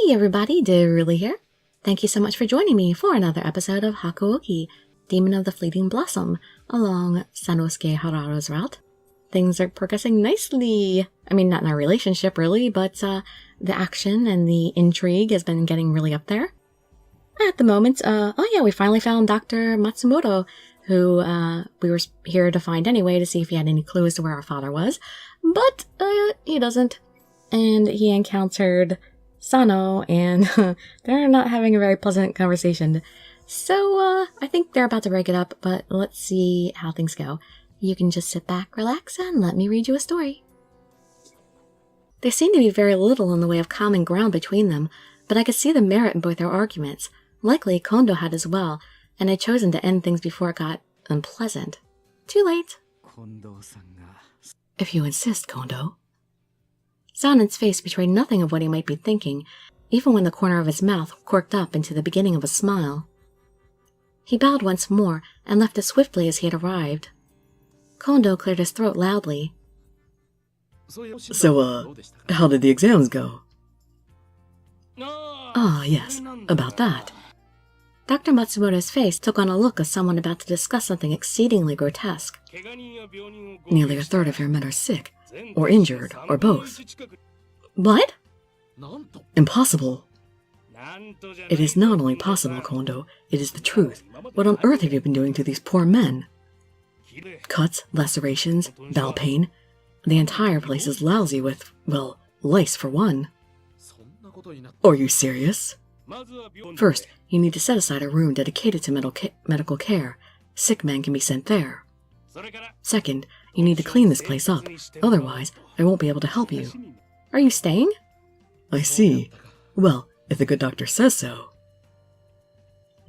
Hey everybody, Dirili here. Thank you so much for joining me for another episode of Hakuouki Demon of the Fleeting Blossom along Sanosuke Harada's route. Things are progressing nicely. I mean, not in our relationship really, but the action and the intrigue has been getting really up there. At the moment, we finally found Dr. Matsumoto, who we were here to find anyway to see if he had any clues to where our father was. But he doesn't. And he encountered Sano, and they're not having a very pleasant conversation. So I think they're about to break it up, but let's see how things go. You can just sit back, relax, and let me read you a story. There seemed to be very little in the way of common ground between them, but I could see the merit in both their arguments. Likely Kondo had as well, and had chosen to end things before it got unpleasant. Too late. If you insist, Kondo. Sanen's face betrayed nothing of what he might be thinking, even when the corner of his mouth quirked up into the beginning of a smile. He bowed once more and left as swiftly as he had arrived. Kondo cleared his throat loudly. So, how did the exams go? Ah, yes, about that. Dr. Matsumoto's face took on a look of someone about to discuss something exceedingly grotesque. Nearly a third of your men are sick, or injured, or both. What? Impossible. It is not only possible, Kondo, it is the truth. What on earth have you been doing to these poor men? Cuts, lacerations, bowel pain. The entire place is lousy with, well, lice for one. Are you serious? First, you need to set aside a room dedicated to medical care. Sick men can be sent there. Second, you need to clean this place up. Otherwise, I won't be able to help you. Are you staying? I see. Well, if the good doctor says so.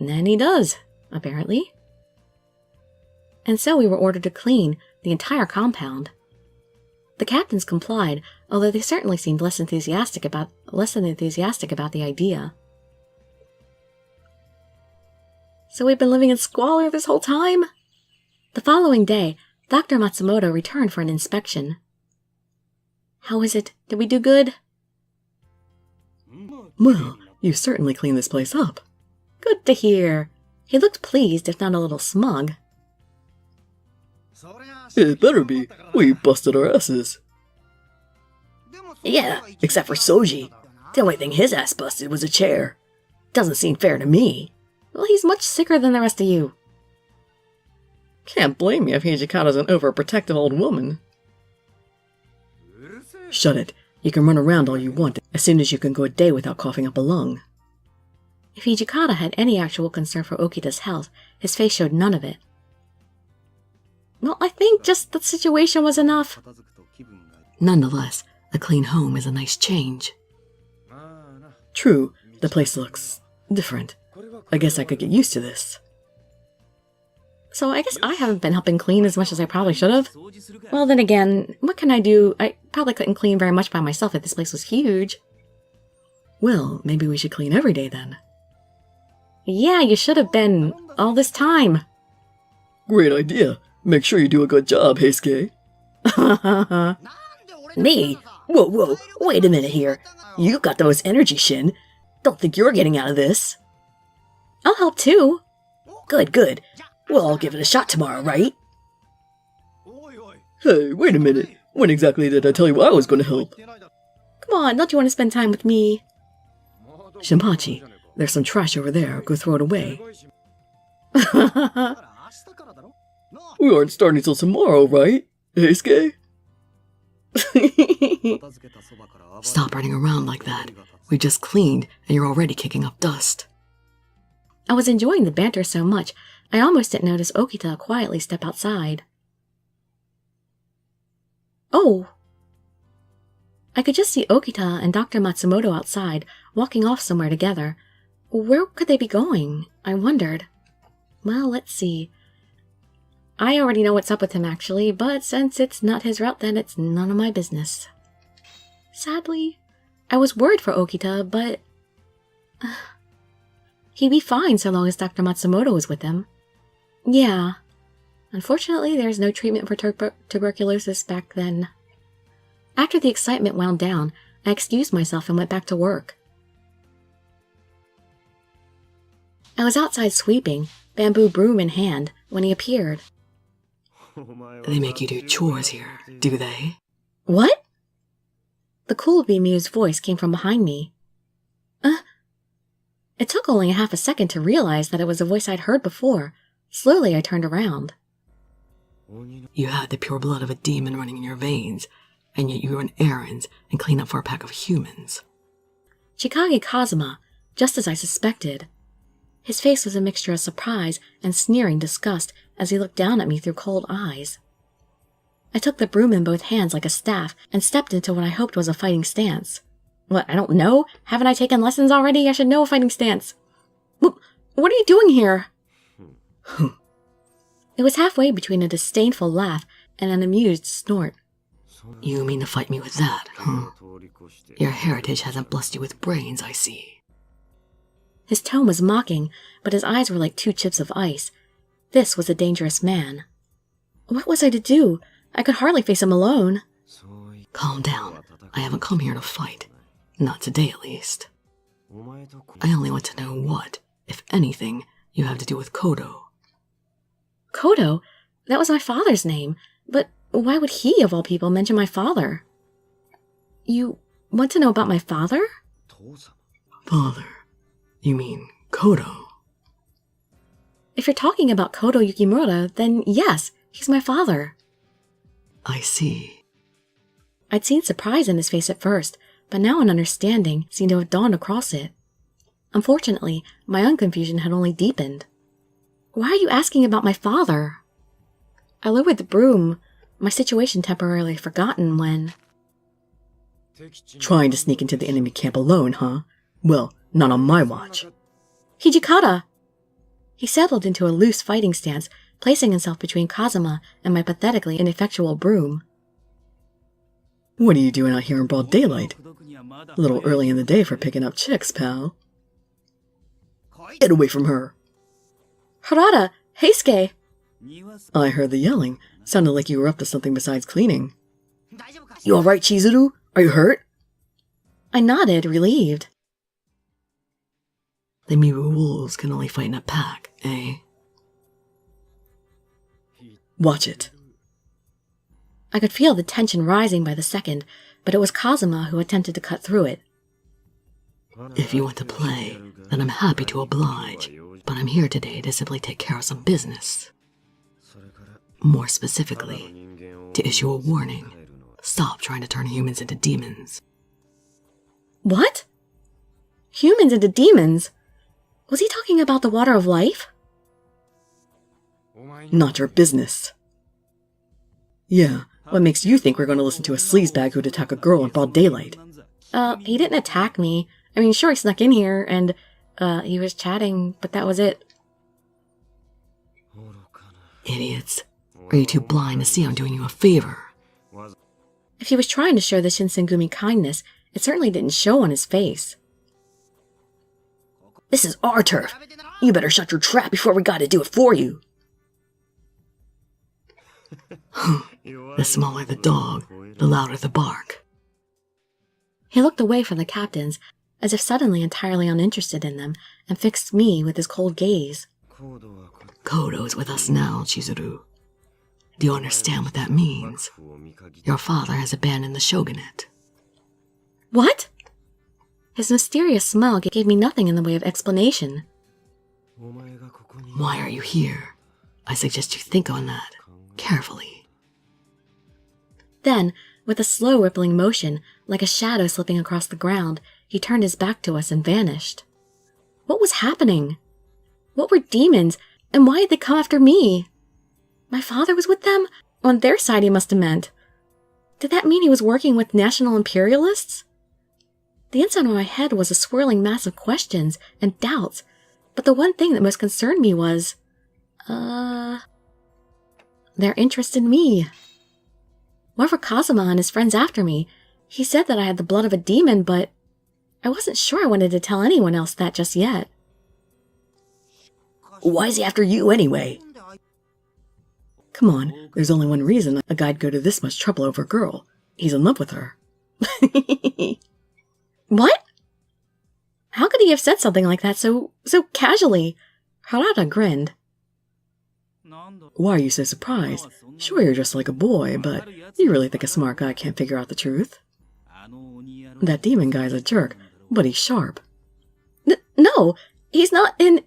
And he does, apparently. And so we were ordered to clean the entire compound. The captains complied, although they certainly seemed less enthusiastic about the idea. So we've been living in squalor this whole time? The following day, Dr. Matsumoto returned for an inspection. How is it? Did we do good? Well, you certainly cleaned this place up. Good to hear. He looked pleased, if not a little smug. It better be. We busted our asses. Yeah, except for Soji. The only thing his ass busted was a chair. Doesn't seem fair to me. Well, he's much sicker than the rest of you. Can't blame me if Hijikata's an overprotective old woman. Shut it. You can run around all you want, as soon as you can go a day without coughing up a lung. If Hijikata had any actual concern for Okita's health, his face showed none of it. Well, I think just the situation was enough. Nonetheless, a clean home is a nice change. True, the place looks different. I guess I could get used to this. So I guess I haven't been helping clean as much as I probably should have. Well, then again, what can I do? I probably couldn't clean very much by myself if this place was huge. Well, maybe we should clean every day then. Yeah, you should have been all this time. Great idea. Make sure you do a good job, Heisuke. Me? Whoa, wait a minute here. You got the most energy, Shin. Don't think you're getting out of this. I'll help too. Good. We'll all give it a shot tomorrow, right? Hey, wait a minute. When exactly did I tell you I was going to help? Come on, don't you want to spend time with me? Shinpachi, there's some trash over there. Go throw it away. We aren't starting till tomorrow, right, Heisuke? Stop running around like that. We just cleaned, and you're already kicking up dust. I was enjoying the banter so much, I almost didn't notice Okita quietly step outside. Oh! I could just see Okita and Dr. Matsumoto outside, walking off somewhere together. Where could they be going? I wondered. Well, let's see. I already know what's up with him, actually, but since it's not his route, then it's none of my business. Sadly, I was worried for Okita, but he'd be fine so long as Dr. Matsumoto was with him. Yeah. Unfortunately, there's no treatment for tuberculosis back then. After the excitement wound down, I excused myself and went back to work. I was outside sweeping, bamboo broom in hand, when he appeared. They make you do chores here, do they? What? The cool, bemused voice came from behind me. It took only half a second to realize that it was a voice I'd heard before. Slowly, I turned around. You had the pure blood of a demon running in your veins, and yet you run errands and clean up for a pack of humans. Chikage Kazuma, just as I suspected. His face was a mixture of surprise and sneering disgust as he looked down at me through cold eyes. I took the broom in both hands like a staff and stepped into what I hoped was a fighting stance. What, I don't know? Haven't I taken lessons already? I should know a fighting stance. What are you doing here? It was halfway between a disdainful laugh and an amused snort. You mean to fight me with that, huh? Your heritage hasn't blessed you with brains, I see. His tone was mocking, but his eyes were like two chips of ice. This was a dangerous man. What was I to do? I could hardly face him alone. Calm down. I haven't come here to fight. Not today, at least. I only want to know what, if anything, you have to do with Kodo. Kodo? That was my father's name. But why would he, of all people, mention my father? You want to know about my father? Father? You mean Kodo? If you're talking about Kodo Yukimura, then yes, he's my father. I see. I'd seen surprise in his face at first, but now an understanding seemed to have dawned across it. Unfortunately, my own confusion had only deepened. Why are you asking about my father? I lowered the broom, my situation temporarily forgotten when... Trying to sneak into the enemy camp alone, huh? Well, not on my watch. Hijikata! He settled into a loose fighting stance, placing himself between Kazuma and my pathetically ineffectual broom. What are you doing out here in broad daylight? A little early in the day for picking up chicks, pal. Get away from her! Harada! Heisuke! I heard the yelling. Sounded like you were up to something besides cleaning. You alright, Chizuru? Are you hurt? I nodded, relieved. The Miru wolves can only fight in a pack, eh? Watch it. I could feel the tension rising by the second, but it was Kazuma who attempted to cut through it. If you want to play, then I'm happy to oblige, but I'm here today to simply take care of some business. More specifically, to issue a warning. Stop trying to turn humans into demons. What? Humans into demons? Was he talking about the water of life? Not your business. Yeah, what makes you think we're going to listen to a sleazebag who'd attack a girl in broad daylight? He didn't attack me. I mean, sure, he snuck in here, and, he was chatting, but that was it. Idiots. Are you too blind to see I'm doing you a favor? If he was trying to show the Shinsengumi kindness, it certainly didn't show on his face. This is our turf. You better shut your trap before we gotta do it for you. The smaller the dog, the louder the bark. He looked away from the captains, as if suddenly entirely uninterested in them, and fixed me with his cold gaze. Kodo's with us now, Chizuru. Do you understand what that means? Your father has abandoned the shogunate. What? His mysterious smile gave me nothing in the way of explanation. Why are you here? I suggest you think on that carefully. Then, with a slow rippling motion, like a shadow slipping across the ground, he turned his back to us and vanished. What was happening? What were demons, and why had they come after me? My father was with them? On their side, he must have meant. Did that mean he was working with national imperialists? The inside of my head was a swirling mass of questions and doubts, but the one thing that most concerned me was... their interest in me. What were Kazuma and his friends after me? He said that I had the blood of a demon, but I wasn't sure I wanted to tell anyone else that just yet. Why is he after you anyway? Come on, there's only one reason a guy'd go to this much trouble over a girl. He's in love with her. What? How could he have said something like that so casually? Harada grinned. Why are you so surprised? Sure, you're just like a boy, but you really think a smart guy can't figure out the truth? That demon guy's a jerk, but he's sharp. No, he's not in...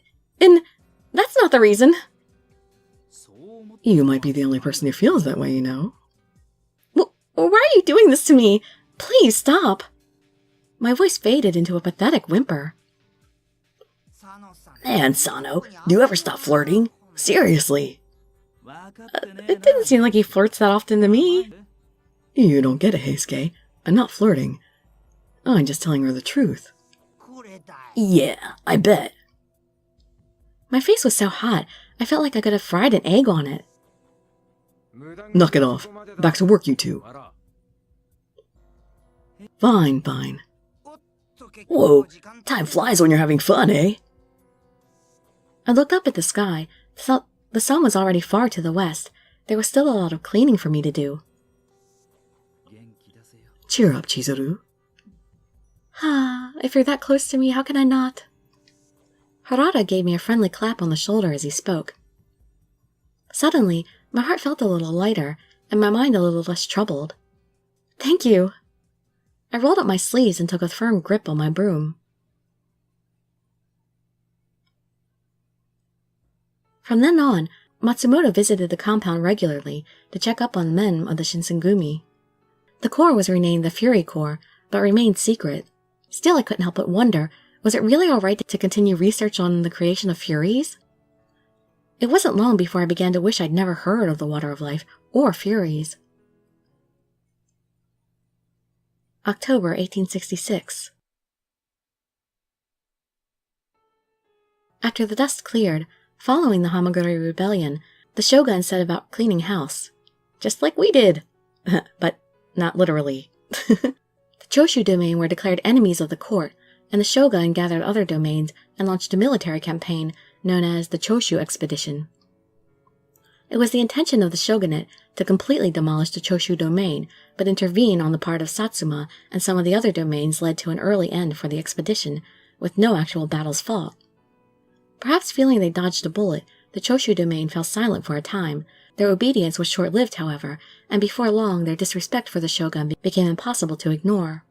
That's not the reason. You might be the only person who feels that way, you know. Why are you doing this to me? Please stop. My voice faded into a pathetic whimper. Man, Sano, do you ever stop flirting? Seriously. It didn't seem like he flirts that often to me. You don't get it, Heisuke. I'm not flirting. I'm just telling her the truth. Yeah, I bet. My face was so hot, I felt like I could have fried an egg on it. Knock it off. Back to work, you two. Fine, fine. Whoa, time flies when you're having fun, eh? I looked up at the sky. The sun was already far to the west. There was still a lot of cleaning for me to do. Cheer up, Chizuru. If you're that close to me, how can I not? Harada gave me a friendly clap on the shoulder as he spoke. Suddenly, my heart felt a little lighter, and my mind a little less troubled. Thank you. I rolled up my sleeves and took a firm grip on my broom. From then on, Matsumoto visited the compound regularly to check up on men of the Shinsengumi. The corps was renamed the Fury Corps, but remained secret. Still, I couldn't help but wonder, was it really alright to continue research on the creation of Furies? It wasn't long before I began to wish I'd never heard of the Water of Life or Furies. October 1866. After the dust cleared, following the Hamaguri Rebellion, the shogun set about cleaning house. Just like we did! But not literally. The Choshu domain were declared enemies of the court, and the shogun gathered other domains and launched a military campaign known as the Choshu Expedition. It was the intention of the shogunate to completely demolish the Choshu domain, but intervene on the part of Satsuma and some of the other domains led to an early end for the expedition, with no actual battles fought. Perhaps feeling they dodged a bullet, the Choshu domain fell silent for a time. Their obedience was short-lived, however, and before long their disrespect for the shogun became impossible to ignore.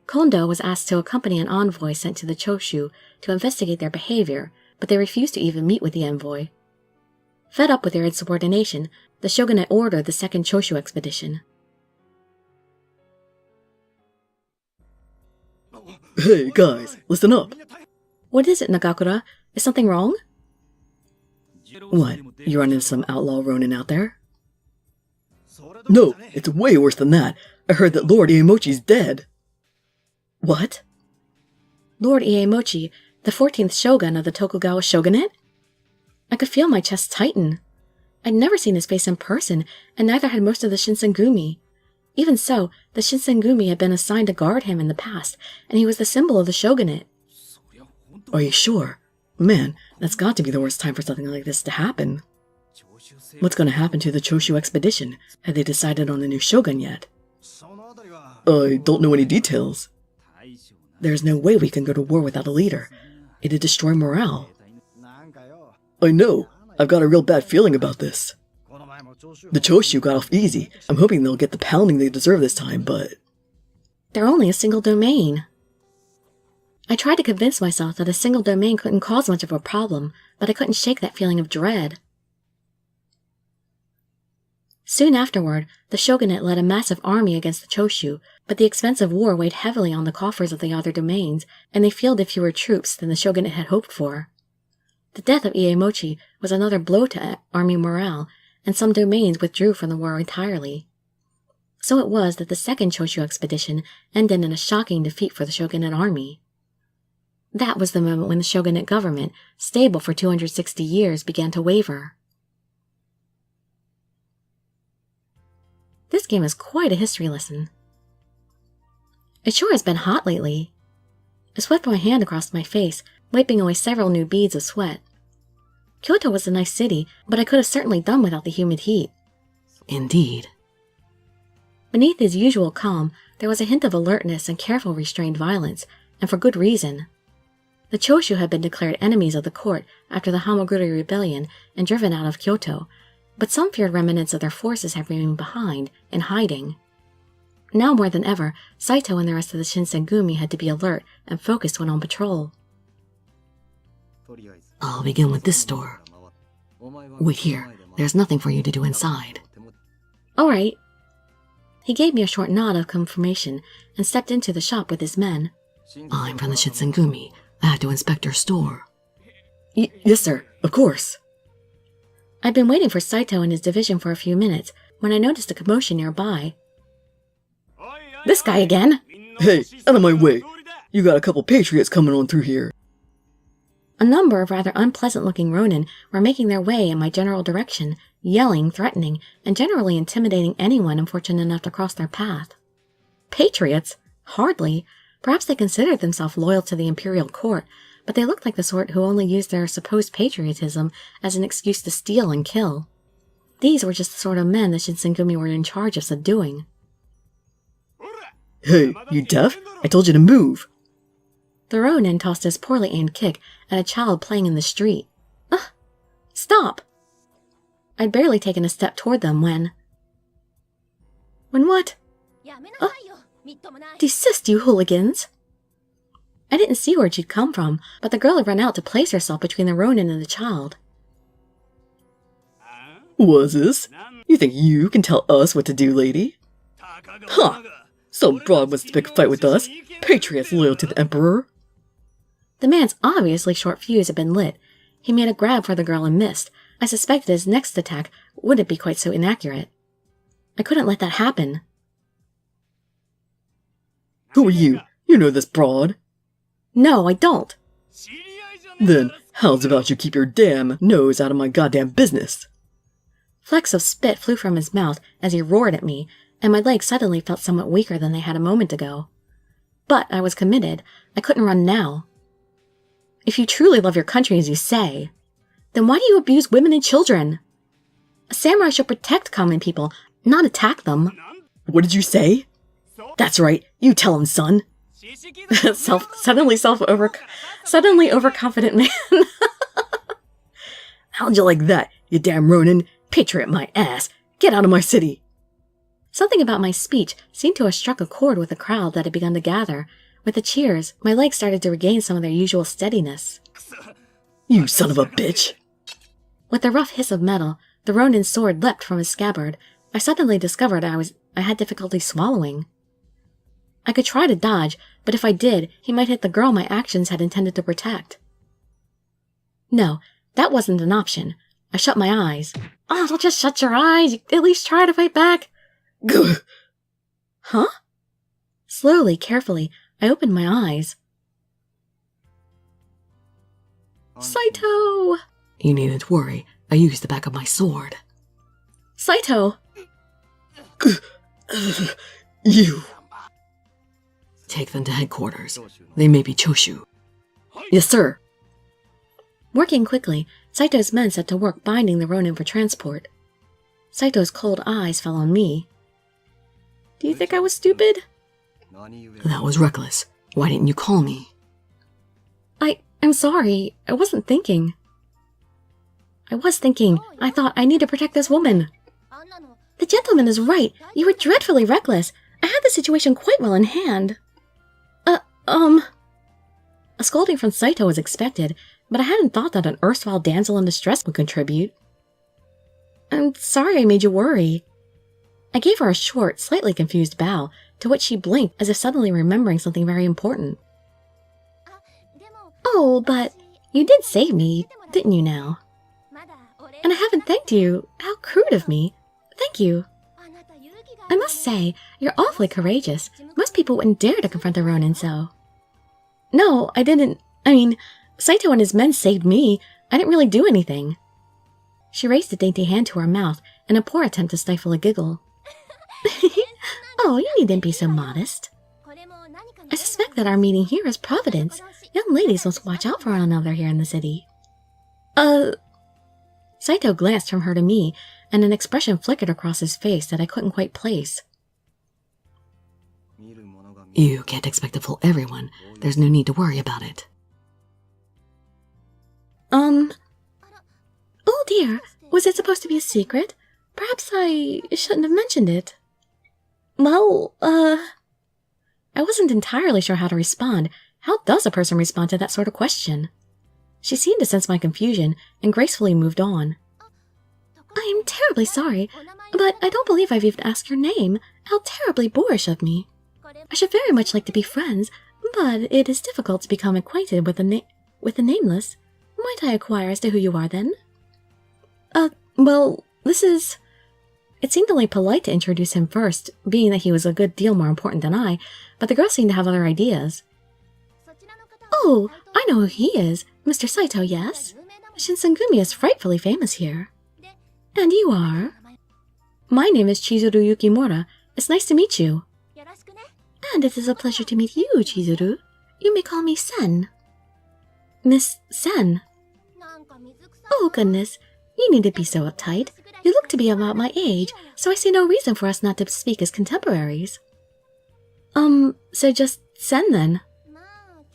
Kondo was asked to accompany an envoy sent to the Choshu to investigate their behavior, but they refused to even meet with the envoy. Fed up with their insubordination, the shogunate ordered the second Choshu expedition. Hey, guys, listen up. What is it, Nagakura? Is something wrong? What, you run into some outlaw Ronin out there? No, it's way worse than that. I heard that Lord Iemochi's dead. What? Lord Iemochi, the 14th shogun of the Tokugawa shogunate? I could feel my chest tighten. I'd never seen his face in person, and neither had most of the Shinsengumi. Even so, the Shinsengumi had been assigned to guard him in the past, and he was the symbol of the shogunate. Are you sure? Man, that's got to be the worst time for something like this to happen. What's going to happen to the Choshu expedition? Have they decided on a new shogun yet? I don't know any details. There's no way we can go to war without a leader. It'd destroy morale. I know. I've got a real bad feeling about this. The Choshu got off easy. I'm hoping they'll get the pounding they deserve this time, but... They're only a single domain. I tried to convince myself that a single domain couldn't cause much of a problem, but I couldn't shake that feeling of dread. Soon afterward, the shogunate led a massive army against the Choshu, but the expense of war weighed heavily on the coffers of the other domains, and they fielded fewer troops than the shogunate had hoped for. The death of Iemochi was another blow to army morale, and some domains withdrew from the war entirely. So it was that the second Choshu expedition ended in a shocking defeat for the shogunate army. That was the moment when the shogunate government, stable for 260 years, began to waver. This game is quite a history lesson. It sure has been hot lately. I swept my hand across my face, wiping away several new beads of sweat. Kyoto was a nice city, but I could have certainly done without the humid heat. Indeed. Beneath his usual calm, there was a hint of alertness and careful restrained violence, and for good reason. The Choshu had been declared enemies of the court after the Hamaguri Rebellion and driven out of Kyoto, but some feared remnants of their forces had remained behind, in hiding. Now more than ever, Saito and the rest of the Shinsengumi had to be alert and focused when on patrol. I'll begin with this door. Wait here. There's nothing for you to do inside. All right. He gave me a short nod of confirmation and stepped into the shop with his men. I'm from the Shinsengumi. I had to inspect your store. Yes, sir. Of course. I'd been waiting for Saito and his division for a few minutes when I noticed a commotion nearby. This guy again! Hey, out of my way. You got a couple patriots coming on through here. A number of rather unpleasant-looking ronin were making their way in my general direction, yelling, threatening, and generally intimidating anyone unfortunate enough to cross their path. Patriots? Hardly. Perhaps they considered themselves loyal to the imperial court, but they looked like the sort who only used their supposed patriotism as an excuse to steal and kill. These were just the sort of men the Shinsengumi were in charge of subduing. Hey, you deaf? I told you to move. The ronin tossed his poorly aimed kick at a child playing in the street. Ugh! Stop! I'd barely taken a step toward them when... When what? Desist, you hooligans! I didn't see where she'd come from, but the girl had run out to place herself between the ronin and the child. What's this? You think you can tell us what to do, lady? Huh! Some broad wants to pick a fight with us. Patriots loyal to the emperor. The man's obviously short fuse had been lit. He made a grab for the girl and missed. I suspected his next attack wouldn't be quite so inaccurate. I couldn't let that happen. Who are you? You know this broad. No, I don't. Then, how's about you keep your damn nose out of my goddamn business? Flecks of spit flew from his mouth as he roared at me, and my legs suddenly felt somewhat weaker than they had a moment ago. But I was committed. I couldn't run now. If you truly love your country as you say, then why do you abuse women and children? A samurai should protect common people, not attack them. What did you say? That's right, you tell him, son. Suddenly overconfident man. How'd you like that, you damn ronin? Patriot my ass. Get out of my city. Something about my speech seemed to have struck a chord with the crowd that had begun to gather. With the cheers, my legs started to regain some of their usual steadiness. You son of a bitch! With a rough hiss of metal, the ronin's sword leapt from his scabbard. I suddenly discovered I had difficulty swallowing. I could try to dodge, but if I did, he might hit the girl my actions had intended to protect. No, that wasn't an option. I shut my eyes. Oh, don't just shut your eyes. You at least try to fight back. Gah! Huh? Slowly, carefully, I opened my eyes. Saito! You needn't worry. I used the back of my sword. Saito! You! Take them to headquarters. They may be Choshu. Yes, sir. Working quickly, Saito's men set to work binding the ronin for transport. Saito's cold eyes fell on me. Do you think I was stupid? That was reckless. Why didn't you call me? I'm sorry. I wasn't thinking. I was thinking. I thought I need to protect this woman. The gentleman is right. You were dreadfully reckless. I had the situation quite well in hand. A scolding from Saito was expected, but I hadn't thought that an erstwhile damsel in distress would contribute. I'm sorry I made you worry. I gave her a short, slightly confused bow, to which she blinked as if suddenly remembering something very important. Oh, but you did save me, didn't you now? And I haven't thanked you. How crude of me. Thank you. I must say, you're awfully courageous. Most people wouldn't dare to confront the ronin so. No, I didn't. Saito and his men saved me. I didn't really do anything. She raised a dainty hand to her mouth in a poor attempt to stifle a giggle. Oh, you needn't be so modest. I suspect that our meeting here is Providence. Young ladies must watch out for one another here in the city. Saito glanced from her to me, and an expression flickered across his face that I couldn't quite place. You can't expect to fool everyone. There's no need to worry about it. Oh dear, was it supposed to be a secret? Perhaps I shouldn't have mentioned it. Well, I wasn't entirely sure how to respond. How does a person respond to that sort of question? She seemed to sense my confusion and gracefully moved on. I am terribly sorry, but I don't believe I've even asked your name. How terribly boorish of me. I should very much like to be friends, but it is difficult to become acquainted with the nameless. Might I inquire as to who you are, then? Well, this is... It seemed only polite to introduce him first, being that he was a good deal more important than I, but the girl seemed to have other ideas. Oh, I know who he is. Mr. Saito, yes? Shinsengumi is frightfully famous here. And you are? My name is Chizuru Yukimura. It's nice to meet you. And it is a pleasure to meet you, Chizuru. You may call me Sen. Miss Sen. Oh, goodness. You needn't be so uptight. You look to be about my age, so I see no reason for us not to speak as contemporaries. So just Sen, then?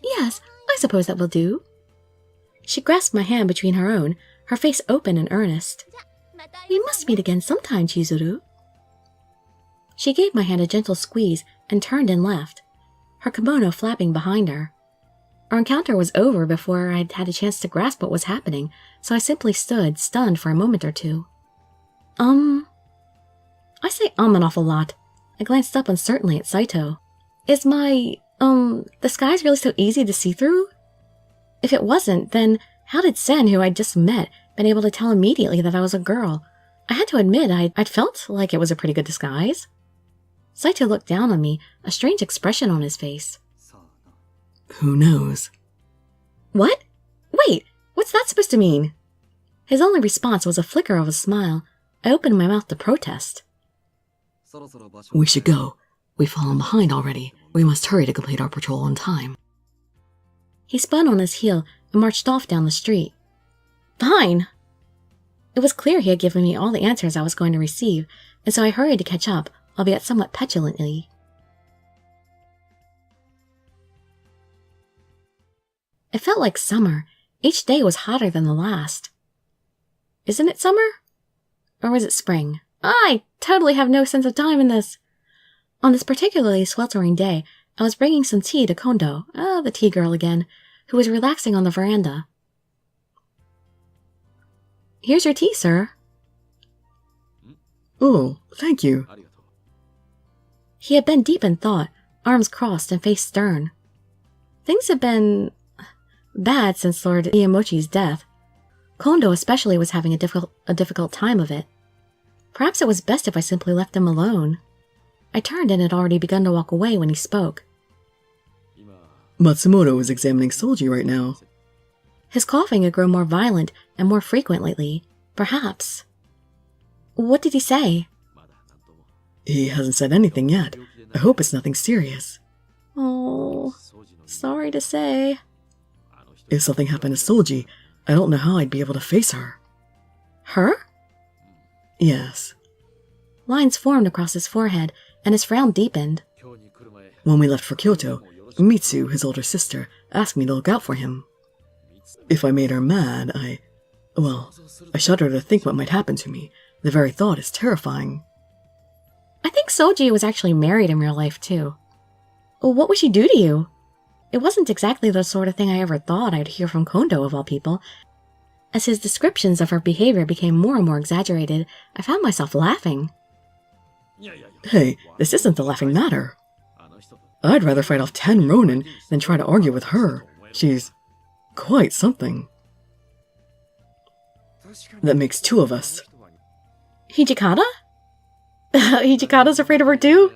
Yes, I suppose that will do. She grasped my hand between her own, her face open and earnest. We must meet again sometime, Chizuru. She gave my hand a gentle squeeze and turned and left, her kimono flapping behind her. Our encounter was over before I'd had a chance to grasp what was happening, so I simply stood, stunned for a moment or two. I say an awful lot. I glanced up uncertainly at Saito. Is my, disguise really so easy to see through? If it wasn't, then how did Sen, who I'd just met, been able to tell immediately that I was a girl? I had to admit I'd felt like it was a pretty good disguise. Saito looked down on me, a strange expression on his face. Who knows? What? Wait, what's that supposed to mean? His only response was a flicker of a smile. I opened my mouth to protest. We should go. We've fallen behind already. We must hurry to complete our patrol on time. He spun on his heel and marched off down the street. Fine! It was clear he had given me all the answers I was going to receive, and so I hurried to catch up, albeit somewhat petulantly. It felt like summer. Each day was hotter than the last. Isn't it summer? Or was it spring? I totally have no sense of time in this. On this particularly sweltering day, I was bringing some tea to Kondo, the tea girl again, who was relaxing on the veranda. Here's your tea, sir. Oh, thank you. He had been deep in thought, arms crossed and face stern. Things had been bad since Lord Iyamochi's death. Kondo especially was having a difficult time of it. Perhaps it was best if I simply left him alone. I turned and had already begun to walk away when he spoke. Matsumoto is examining Solji right now. His coughing had grown more violent and more frequent lately. Perhaps. What did he say? He hasn't said anything yet. I hope it's nothing serious. Oh, sorry to say. If something happened to Solji, I don't know how I'd be able to face her. Her? Yes. Lines formed across his forehead, and his frown deepened. When we left for Kyoto, Mitsu, his older sister, asked me to look out for him. If I made her mad, I shudder to think what might happen to me. The very thought is terrifying. I think Soji was actually married in real life, too. What would she do to you? It wasn't exactly the sort of thing I ever thought I'd hear from Kondo, of all people. As his descriptions of her behavior became more and more exaggerated, I found myself laughing. Hey, this isn't the laughing matter. I'd rather fight off 10 Ronin than try to argue with her. She's quite something. That makes 2 of us. Hijikata? Hijikata's afraid of her too?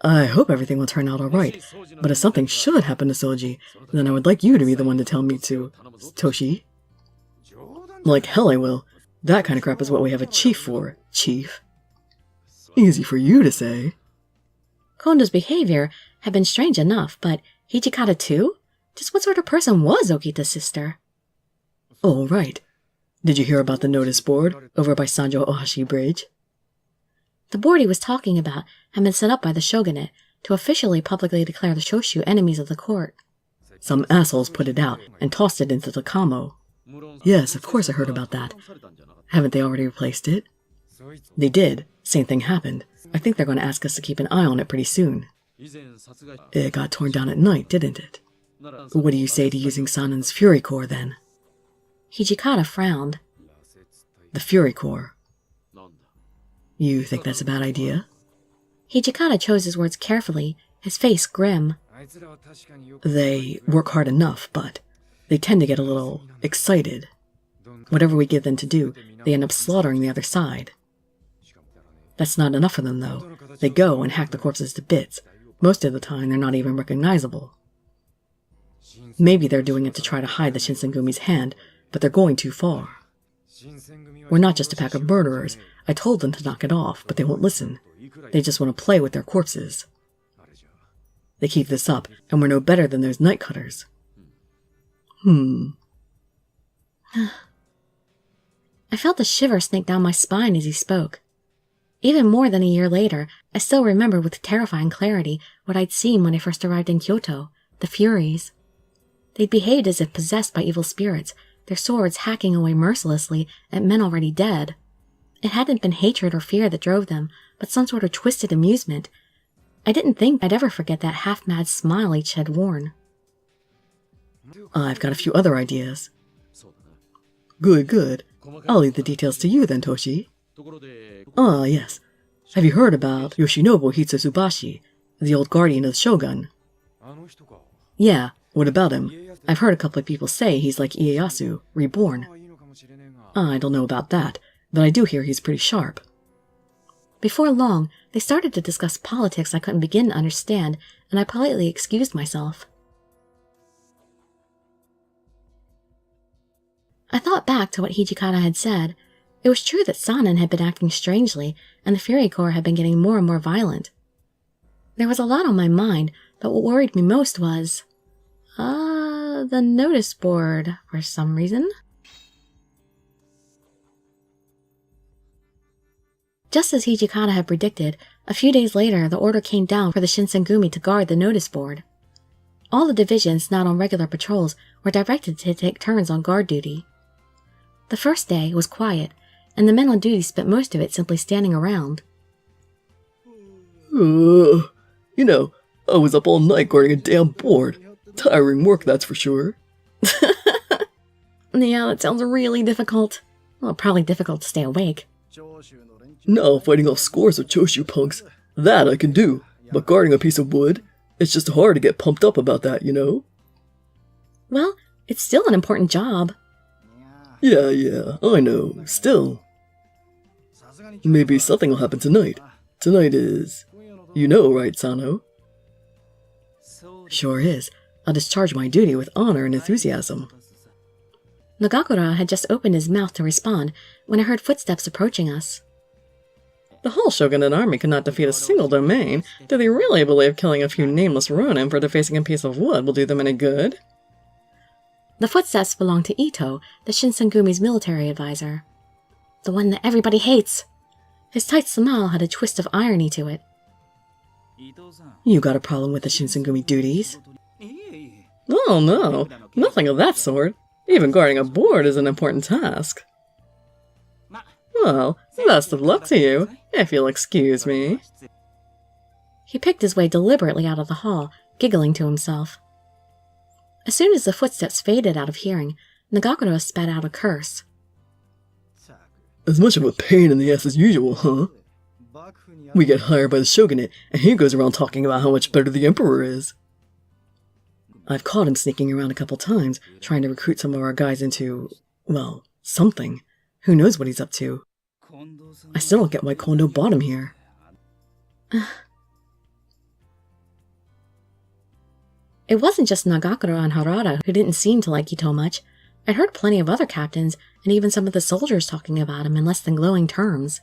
I hope everything will turn out alright, but if something should happen to Soji, then I would like you to be the one to tell me to... Toshi? Like hell I will. That kind of crap is what we have a chief for, chief. Easy for you to say. Kondo's behavior had been strange enough, but Hijikata too? Just what sort of person was Okita's sister? Oh, right. Did you hear about the notice board over by Sanjo Ohashi Bridge? The board he was talking about had been set up by the shogunate to officially publicly declare the Shoshu enemies of the court. Some assholes put it out and tossed it into the Kamo. Yes, of course I heard about that. Haven't they already replaced it? They did. Same thing happened. I think they're going to ask us to keep an eye on it pretty soon. It got torn down at night, didn't it? What do you say to using Sanen's Fury Core, then? Hijikata frowned. The Fury Core. You think that's a bad idea? Hijikata chose his words carefully, his face grim. They work hard enough, but they tend to get a little excited. Whatever we give them to do, they end up slaughtering the other side. That's not enough for them, though. They go and hack the corpses to bits. Most of the time, they're not even recognizable. Maybe they're doing it to try to hide the Shinsengumi's hand, but they're going too far. We're not just a pack of murderers. I told them to knock it off, but they won't listen. They just want to play with their corpses. They keep this up, and we're no better than those night cutters. I felt a shiver snake down my spine as he spoke. Even more than a year later, I still remember with terrifying clarity what I'd seen when I first arrived in Kyoto, the Furies. They'd behaved as if possessed by evil spirits, their swords hacking away mercilessly at men already dead. It hadn't been hatred or fear that drove them, but some sort of twisted amusement. I didn't think I'd ever forget that half-mad smile each had worn. I've got a few other ideas. Good. I'll leave the details to you then, Toshi. Ah, yes. Have you heard about Yoshinobu Hitsusubashi, the old guardian of the Shogun? Yeah, what about him? I've heard a couple of people say he's like Ieyasu, reborn. I don't know about that, but I do hear he's pretty sharp. Before long, they started to discuss politics I couldn't begin to understand, and I politely excused myself. I thought back to what Hijikata had said. It was true that Sanen had been acting strangely, and the Fury Corps had been getting more and more violent. There was a lot on my mind, but what worried me most was... the notice board, for some reason. Just as Hijikata had predicted, a few days later the order came down for the Shinsengumi to guard the notice board. All the divisions not on regular patrols were directed to take turns on guard duty. The first day was quiet, and the men on duty spent most of it simply standing around. I was up all night guarding a damn board. Tiring work, that's for sure. Yeah, that sounds really difficult. Well, probably difficult to stay awake. Now fighting off scores of Choshu punks, that I can do. But guarding a piece of wood, it's just hard to get pumped up about that, you know? Well, it's still an important job. Yeah, I know. Still. Maybe something will happen tonight. Tonight is... You know, right, Sano? Sure is. I'll discharge my duty with honor and enthusiasm. Nagakura had just opened his mouth to respond when I heard footsteps approaching us. The whole shogunate army could not defeat a single domain. Do they really believe killing a few nameless ronin for defacing a piece of wood will do them any good? The footsteps belonged to Ito, the Shinsengumi's military advisor. The one that everybody hates. His tight smile had a twist of irony to it. You got a problem with the Shinsengumi duties? Oh no, nothing of that sort. Even guarding a board is an important task. Well, best of luck to you, if you'll excuse me. He picked his way deliberately out of the hall, giggling to himself. As soon as the footsteps faded out of hearing, Nagakura spat out a curse. As much of a pain in the ass as usual, huh? We get hired by the shogunate, and he goes around talking about how much better the emperor is. I've caught him sneaking around a couple times, trying to recruit some of our guys into, well, something. Who knows what he's up to? I still don't get why Kondo bought him here. It wasn't just Nagakura and Harada who didn't seem to like Ito much. I'd heard plenty of other captains, and even some of the soldiers talking about him in less than glowing terms.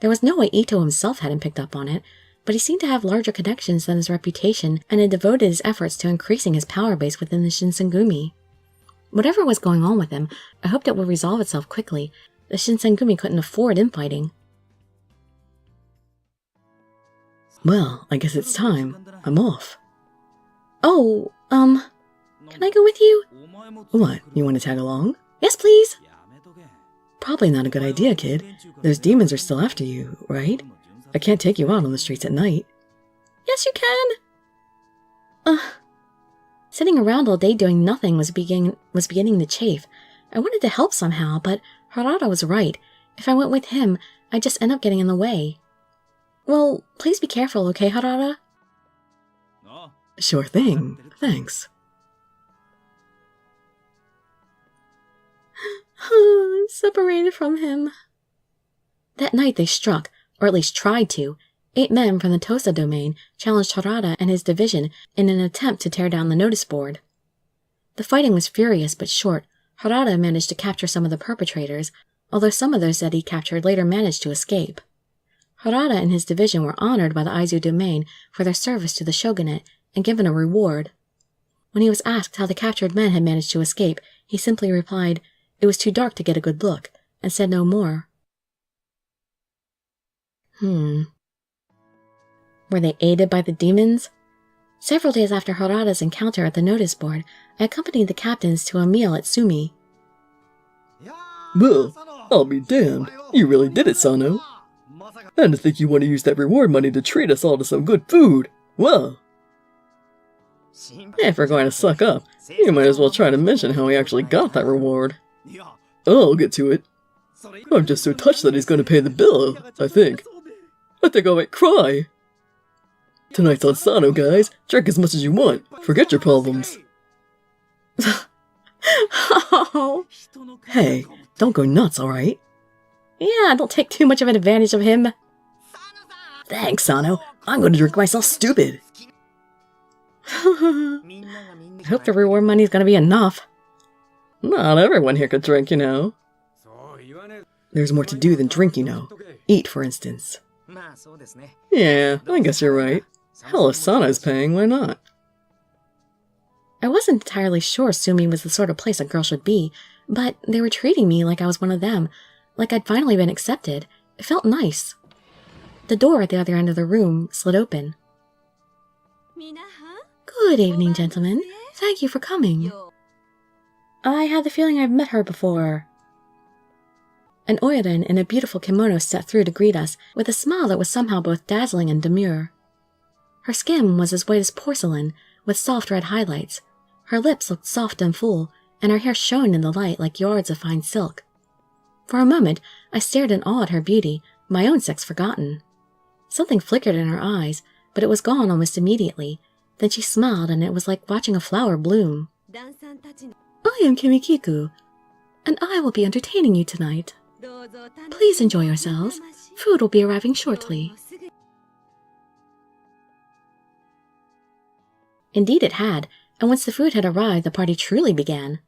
There was no way Ito himself hadn't picked up on it, but he seemed to have larger connections than his reputation and had devoted his efforts to increasing his power base within the Shinsengumi. Whatever was going on with him, I hoped it would resolve itself quickly. The Shinsengumi couldn't afford infighting. Well, I guess it's time. I'm off. Oh, can I go with you? What, you want to tag along? Yes, please. Probably not a good idea, kid. Those demons are still after you, right? I can't take you out on the streets at night. Yes, you can. Sitting around all day doing nothing was beginning to chafe. I wanted to help somehow, but Harada was right. If I went with him, I'd just end up getting in the way. Well, please be careful, okay, Harada? Sure thing. Thanks. I'm separated from him. That night they struck, or at least tried to. 8 men from the Tosa domain challenged Harada and his division in an attempt to tear down the notice board. The fighting was furious but short. Harada managed to capture some of the perpetrators, although some of those that he captured later managed to escape. Harada and his division were honored by the Aizu domain for their service to the shogunate and given a reward. When he was asked how the captured men had managed to escape, he simply replied, "It was too dark to get a good look," and said no more. Were they aided by the demons? Several days after Harada's encounter at the notice board, I accompanied the captains to a meal at Sumi. Well, I'll be damned. You really did it, Sano. And to think you want to use that reward money to treat us all to some good food. Well, if we're going to suck up, you might as well try to mention how he actually got that reward. I'll get to it. I'm just so touched that he's going to pay the bill, I think. I might cry. Tonight's on Sano, guys. Drink as much as you want. Forget your problems. Oh. Hey, don't go nuts, alright? Yeah, don't take too much of an advantage of him. Thanks, Sano. I'm going to drink myself stupid. I hope the reward money's gonna be enough. Not everyone here could drink, you know. There's more to do than drink, you know. Eat, for instance. Yeah, I guess you're right. Hell, if Sano's paying, why not? I wasn't entirely sure Sumi was the sort of place a girl should be, but they were treating me like I was one of them, like I'd finally been accepted. It felt nice. The door at the other end of the room slid open. Good evening, gentlemen. Thank you for coming. I had the feeling I've met her before. An oiren in a beautiful kimono stepped through to greet us, with a smile that was somehow both dazzling and demure. Her skin was as white as porcelain, with soft red highlights. Her lips looked soft and full, and her hair shone in the light like yards of fine silk. For a moment, I stared in awe at her beauty, my own sex forgotten. Something flickered in her eyes, but it was gone almost immediately. Then she smiled, and it was like watching a flower bloom. I am Kimikiku, and I will be entertaining you tonight. Please enjoy yourselves. Food will be arriving shortly. Indeed it had, and once the food had arrived, the party truly began.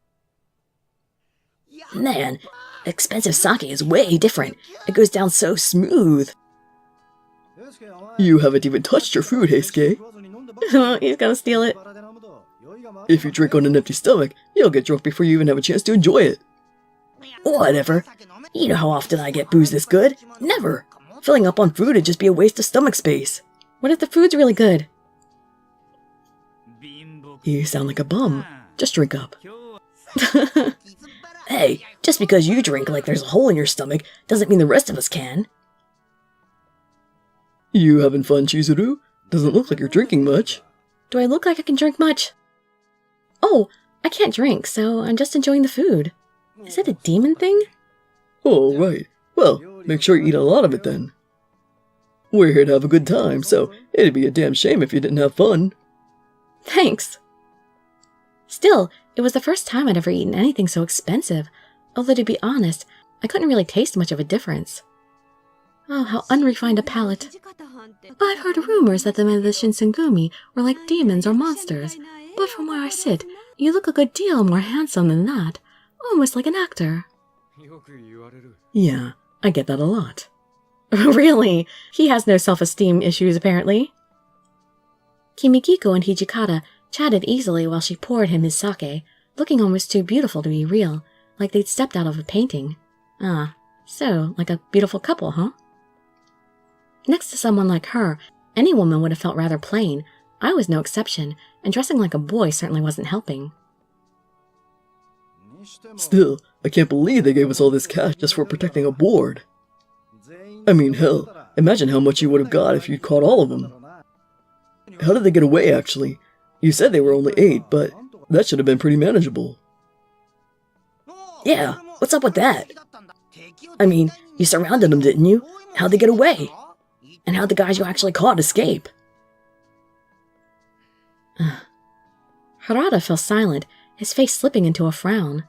Man, expensive sake is way different. It goes down so smooth. You haven't even touched your food, Heisuke. He's gonna steal it. If you drink on an empty stomach, you'll get drunk before you even have a chance to enjoy it. Whatever. You know how often I get booze this good? Never. Filling up on food would just be a waste of stomach space. What if the food's really good? You sound like a bum. Just drink up. Hey, just because you drink like there's a hole in your stomach doesn't mean the rest of us can. You having fun, Chizuru? Doesn't look like you're drinking much. Do I look like I can drink much? Oh, I can't drink, so I'm just enjoying the food. Is that a demon thing? Oh, right. Well, make sure you eat a lot of it then. We're here to have a good time, so it'd be a damn shame if you didn't have fun. Thanks. Still, it was the first time I'd ever eaten anything so expensive, although to be honest, I couldn't really taste much of a difference. Oh, how unrefined a palate. I've heard rumors that the men of the Shinsengumi were like demons or monsters, but from where I sit, you look a good deal more handsome than that, almost like an actor. Yeah, I get that a lot. Really? He has no self-esteem issues, apparently. Kimikiko and Hijikata chatted easily while she poured him his sake, looking almost too beautiful to be real, like they'd stepped out of a painting. Ah, so, like a beautiful couple, huh? Next to someone like her, any woman would have felt rather plain. I was no exception, and dressing like a boy certainly wasn't helping. Still, I can't believe they gave us all this cash just for protecting a board. I mean, hell, imagine how much you would have got if you'd caught all of them. How did they get away, actually? You said they were only 8, but that should have been pretty manageable. Yeah, what's up with that? I mean, you surrounded them, didn't you? How'd they get away? And how'd the guys you actually caught escape? Harada fell silent, his face slipping into a frown.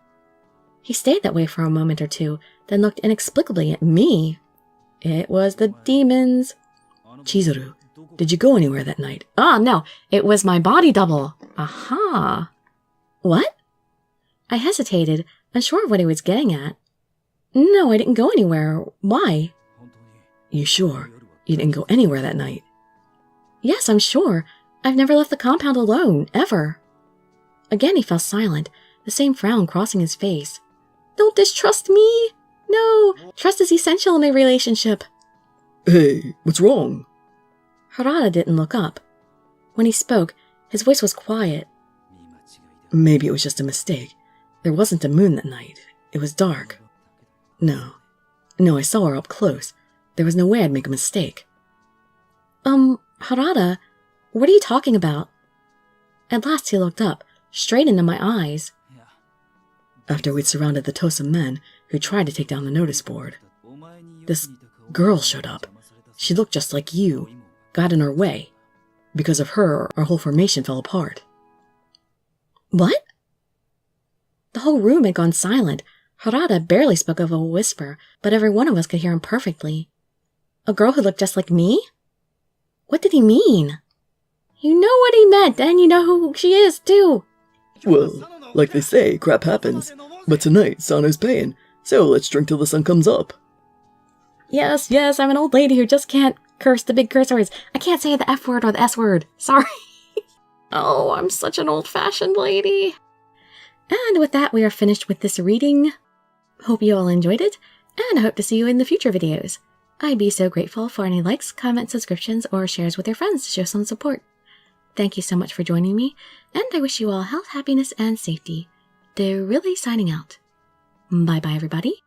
He stayed that way for a moment or two, then looked inexplicably at me. It was the demons. Chizuru, did you go anywhere that night? Ah, no, it was my body double. Aha. What? I hesitated, unsure of what he was getting at. No, I didn't go anywhere. Why? You sure? You didn't go anywhere that night? Yes, I'm sure. I've never left the compound alone, ever. Again he fell silent, the same frown crossing his face. Don't distrust me! No, trust is essential in a relationship. Hey, what's wrong? Harada didn't look up. When he spoke, his voice was quiet. Maybe it was just a mistake. There wasn't a moon that night. It was dark. No, I saw her up close. There was no way I'd make a mistake. Harada, what are you talking about? At last he looked up, straight into my eyes. After we'd surrounded the Tosa men who tried to take down the notice board, this girl showed up. She looked just like you, got in our way. Because of her, our whole formation fell apart. What? The whole room had gone silent. Harada barely spoke of a whisper, but every one of us could hear him perfectly. A girl who looked just like me? What did he mean? You know what he meant, and you know who she is, too. Well, like they say, crap happens. But tonight, Sano's paying, so let's drink till the sun comes up. Yes, I'm an old lady who just can't curse the big curse words. I can't say the F word or the S word. Sorry. Oh, I'm such an old-fashioned lady. And with that, we are finished with this reading. Hope you all enjoyed it, and I hope to see you in the future videos. I'd be so grateful for any likes, comments, subscriptions, or shares with your friends to show some support. Thank you so much for joining me, and I wish you all health, happiness, and safety. Dirili signing out. Bye-bye, everybody.